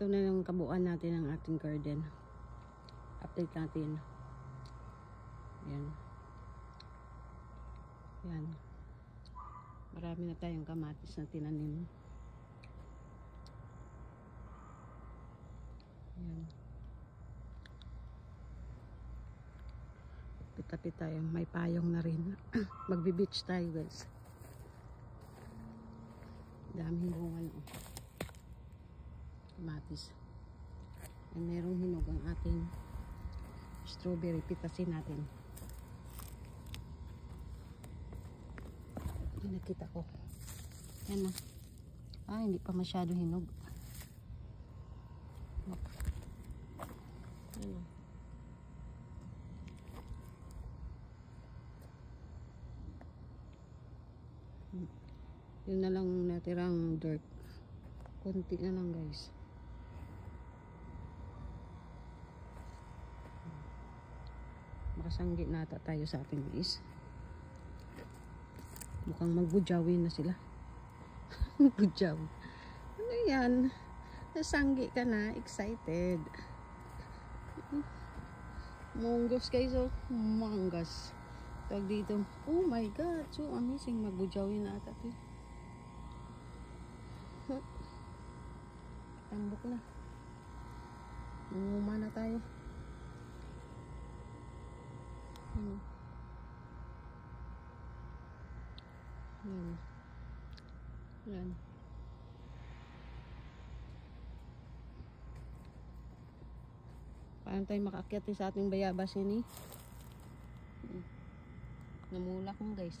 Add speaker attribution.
Speaker 1: Ito na yung kabuuan natin ng ating garden. Update natin. Yan. Yan. Marami na tayong kamatis na tinanim. Yan. Tapit tayo. May payong na rin. Magbe-beach tayo, guys. Daming bunga na. Kamatis. At merong hinog ang ating strawberry. Pitasin natin. Yan, nakita ko. Yan na. Hindi pa masyado hinog. Yan. Yun na lang natirang dirt. Konti na lang, guys. Makasanggi nata tayo sa ating mais. Mukhang magbudjawin na sila. Budjaw. Ano yan? Nasanggi ka na. Excited. Munggos, guys. Oh. Manggas. Tawag dito. Oh my God. So amazing. Magbudjawin na ata ito. Tambok na. Nanguma na tayo. Yan. Yan. Paano tayo makaakyat sa ating bayabas ini? Namulak mo, guys.